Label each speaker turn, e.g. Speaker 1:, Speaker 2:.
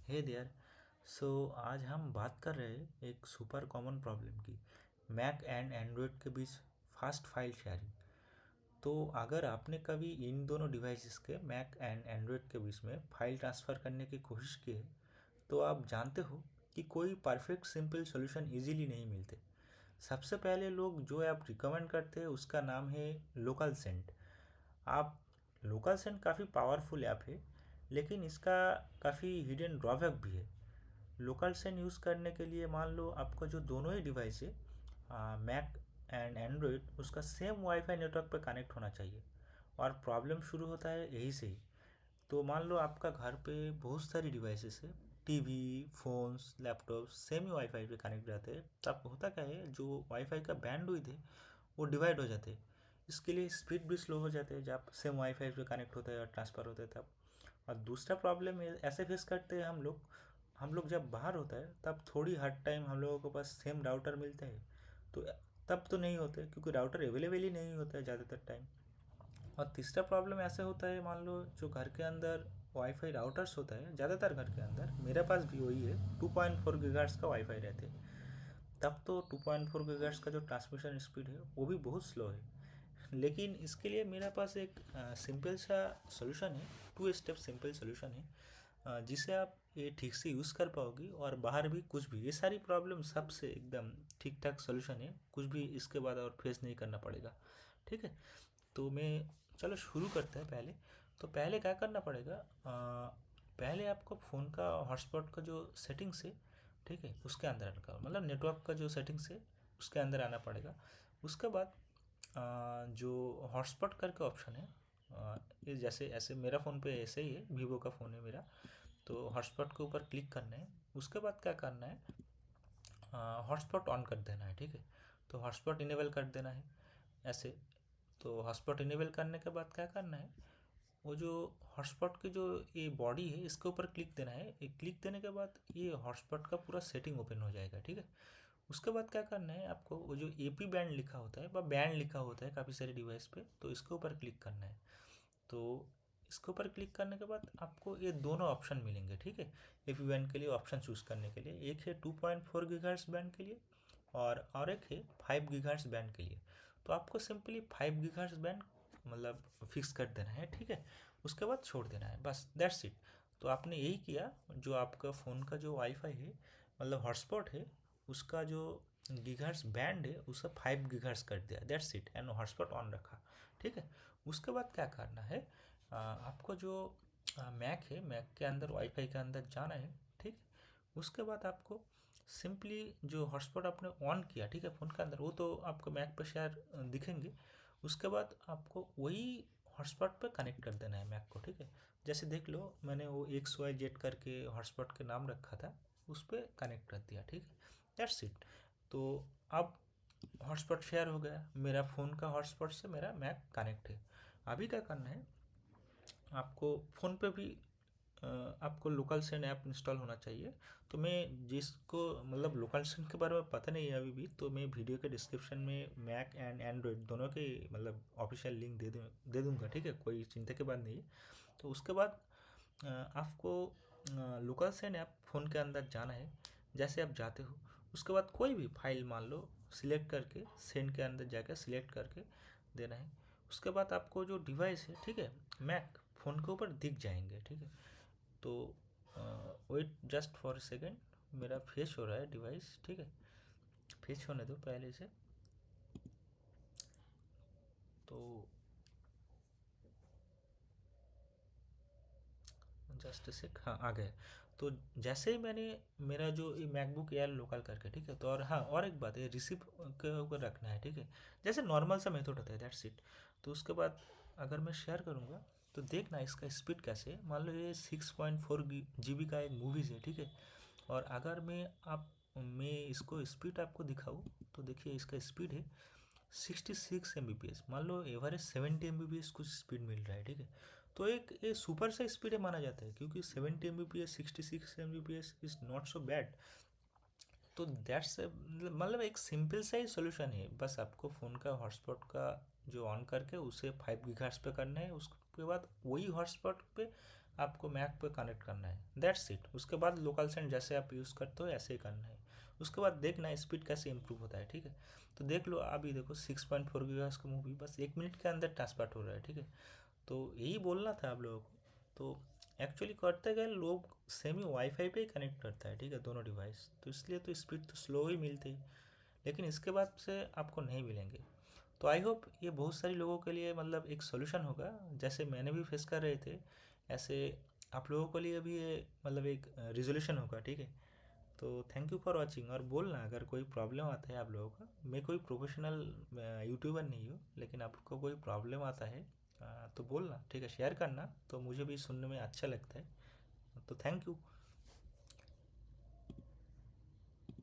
Speaker 1: हे there. सो आज हम बात कर रहे हैं एक सुपर कॉमन प्रॉब्लम की, मैक एंड एंड्रॉयड के बीच फास्ट फाइल शेयरिंग। तो अगर आपने कभी इन दोनों डिवाइसेस के मैक एंड एंड्रॉयड के बीच में फाइल ट्रांसफ़र करने की कोशिश की है तो आप जानते हो कि कोई परफेक्ट सिंपल सॉल्यूशन इजीली नहीं मिलते। सबसे पहले लोग जो ऐप रिकमेंड करते हैं उसका नाम है लोकल सेंट। आप लोकल सेंट काफ़ी पावरफुल ऐप है, लेकिन इसका काफ़ी हिडन ड्रॉबैक भी है। लोकल सेन यूज़ करने के लिए मान लो आपका जो दोनों ही डिवाइस है, मैक एंड एंड्रॉयड, उसका सेम वाईफाई नेटवर्क पे कनेक्ट होना चाहिए। और प्रॉब्लम शुरू होता है यही से ही। तो मान लो आपका घर पे बहुत सारी डिवाइसेस है, टीवी, फोन्स, लैपटॉप सेम ही वाईफाई पे कनेक्ट रहते हैं। तब होता क्या है, जो वाईफाई का बैंडविड्थ है वो डिवाइड हो जाते हैं। इसके लिए स्पीड भी स्लो हो जाते हैं जब सेम वाईफाई पे कनेक्ट होता है और ट्रांसफ़र होता है तब। और दूसरा प्रॉब्लम ऐसे फेस करते हैं हम लोग जब बाहर होता है तब थोड़ी हर टाइम हम लोगों के पास सेम राउटर मिलता है। तो तब तो नहीं होते क्योंकि राउटर अवेलेबल ही नहीं होता है ज़्यादातर टाइम। और तीसरा प्रॉब्लम ऐसे होता है, मान लो जो घर के अंदर वाईफाई राउटर्स होता है, ज़्यादातर घर के अंदर, मेरे पास भी वही है, 2.4 गीगाहर्ट्ज़ का वाईफाई रहते हैं। तब तो 2.4 गीगाहर्ट्ज़ का जो ट्रांसमिशन स्पीड है वो भी बहुत स्लो है। लेकिन इसके लिए मेरे पास एक सिंपल सा सॉल्यूशन है, 2 स्टेप सिंपल सॉल्यूशन है, जिसे आप ये ठीक से यूज़ कर पाओगी और बाहर भी कुछ भी ये सारी प्रॉब्लम सबसे एकदम ठीक ठाक सॉल्यूशन है, कुछ भी इसके बाद और फेस नहीं करना पड़ेगा। ठीक है, तो मैं चलो शुरू करते हैं। पहले तो पहले क्या करना पड़ेगा, पहले आपको फ़ोन का हॉटस्पॉट का जो सेटिंग्स है, ठीक है, उसके अंदर आना, मतलब नेटवर्क का जो सेटिंग्स है उसके अंदर आना पड़ेगा। उसके बाद जो हॉटस्पॉट करके ऑप्शन है, ये जैसे ऐसे मेरा फ़ोन पे ऐसे ही है, वीवो का फ़ोन है मेरा। तो हॉटस्पॉट के ऊपर क्लिक करना है। उसके बाद क्या करना है, हॉटस्पॉट ऑन कर देना है। ठीक है, तो हॉटस्पॉट इनेबल कर देना है ऐसे। तो हॉटस्पॉट इनेबल करने के बाद क्या करना है, वो जो हॉटस्पॉट की जो ये बॉडी है इसके ऊपर क्लिक देना है। ये क्लिक देने के बाद ये हॉटस्पॉट का पूरा सेटिंग ओपन हो जाएगा। ठीक है, उसके बाद क्या करना है आपको, वो जो एपी बैंड लिखा होता है व बैंड लिखा होता है काफ़ी सारे डिवाइस पे, तो इसके ऊपर क्लिक करना है। तो इसके ऊपर क्लिक करने के बाद आपको ये दोनों ऑप्शन मिलेंगे। ठीक है, एपी बैंड के लिए ऑप्शन चूज़ करने के लिए एक है 2.4 गीगाहर्ट्ज़ बैंड के लिए और एक है 5 गीगाहर्ट्ज़ बैंड के लिए। तो आपको सिंपली 5 गीगाहर्ट्ज़ बैंड मतलब फिक्स कर देना है। ठीक है, उसके बाद छोड़ देना है, बस दैट्स इट। तो आपने यही किया, जो आपका फ़ोन का जो वाईफाई है मतलब हॉटस्पॉट है, उसका जो गीगाहर्ट्ज़ बैंड है उसे 5 गीगाहर्ट्ज़ कर दिया, that's it, and hotspot on रखा। ठीक है, उसके बाद क्या करना है, आपको जो मैक है, मैक के अंदर वाईफाई के अंदर जाना है। ठीक, उसके बाद आपको सिंपली जो हॉटस्पॉट आपने ऑन किया, ठीक है, फ़ोन के अंदर, वो तो आपको मैक पे शायद दिखेंगे। उसके बाद आपको वही हॉटस्पॉट पे कनेक्ट कर देना है मैक को। ठीक है, जैसे देख लो मैंने वो XYZ करके हॉटस्पॉट के नाम रखा था, उस पर कनेक्ट कर दिया। ठीक है, दैट्स इट। तो अब हॉटस्पॉट शेयर हो गया, मेरा फ़ोन का हॉटस्पॉट से मेरा मैक कनेक्ट है। अभी क्या करना है, आपको फ़ोन पे भी आपको लोकल सेंड ऐप इंस्टॉल होना चाहिए। तो मैं जिसको मतलब लोकल सेंड के बारे में पता नहीं है अभी भी, तो मैं वीडियो के डिस्क्रिप्शन में मैक एंड एंड्रॉयड दोनों के मतलब ऑफिशियल लिंक दे दूँगा। ठीक है, कोई चिंता की बात नहीं है। तो उसके बाद आपको लोकल सेंड ऐप फ़ोन के अंदर जाना है। जैसे आप जाते हो उसके बाद कोई भी फाइल मान लो सिलेक्ट करके सेंड के अंदर जाकर सिलेक्ट करके देना है। उसके बाद आपको जो डिवाइस है, ठीक है, मैक फ़ोन के ऊपर दिख जाएंगे। ठीक है, तो wait just for a second, मेरा फेच हो रहा है डिवाइस। ठीक है, फेच होने दो पहले से। तो जस्ट सेक, हाँ आ गए। तो जैसे ही मैंने मेरा जो ये मैकबुक एयर लोकल करके, ठीक है, तो और हाँ और एक बात है, रिसिप्ट के ऊपर रखना है। ठीक है, जैसे नॉर्मल सा मेथड होता है, दैट्स इट। तो उसके बाद अगर मैं शेयर करूँगा तो देखना इसका स्पीड कैसे है। मान लो ये 6.4 GB का एक मूवीज़ है। ठीक है, और अगर मैं इसको स्पीड आपको दिखाऊँ तो देखिए इसका स्पीड है 66 Mbps। मान लो एवरेज 70 Mbps कुछ स्पीड मिल रहा है। ठीक है, तो एक ये सुपर सा स्पीड माना जाता है, क्योंकि 70 Mbps 66 Mbps is not so bad. तो दैट्स मतलब एक सिंपल सा ही सोल्यूशन है, बस आपको फ़ोन का हॉटस्पॉट का जो ऑन करके उसे 5 गीगाहर्ट्ज़ पे करना है। उसके बाद वही हॉटस्पॉट पे आपको मैक पे कनेक्ट करना है, दैट्स इट। उसके बाद लोकल सेंड जैसे आप यूज़ करते हो ऐसे ही करना है। उसके बाद देखना है स्पीड कैसे इंप्रूव होता है, ठीक है। तो देख लो अभी देखो 6.4 गीगाहर्ट्ज़ का मूवी बस 1 मिनट के अंदर ट्रांसफर हो रहा है, ठीक है। तो यही बोलना था आप लोगों को। तो एक्चुअली करते गए लोग सेमी वाईफाई पे ही कनेक्ट करता है, ठीक है, दोनों डिवाइस, तो इसलिए तो स्पीड तो स्लो ही मिलती है, लेकिन इसके बाद से आपको नहीं मिलेंगे। तो आई होप ये बहुत सारे लोगों के लिए मतलब एक सोल्यूशन होगा, जैसे मैंने भी फेस कर रहे थे ऐसे आप लोगों के लिए भी ये मतलब एक रिजोल्यूशन होगा, ठीक है। तो थैंक यू फॉर वॉचिंग, और बोलना अगर कोई प्रॉब्लम आता है आप लोगों का। मैं कोई प्रोफेशनल यूट्यूबर नहीं हूँ, लेकिन आपको कोई प्रॉब्लम आता है तो बोलना, ठीक है, शेयर करना, तो मुझे भी सुनने में अच्छा लगता है। तो थैंक यू।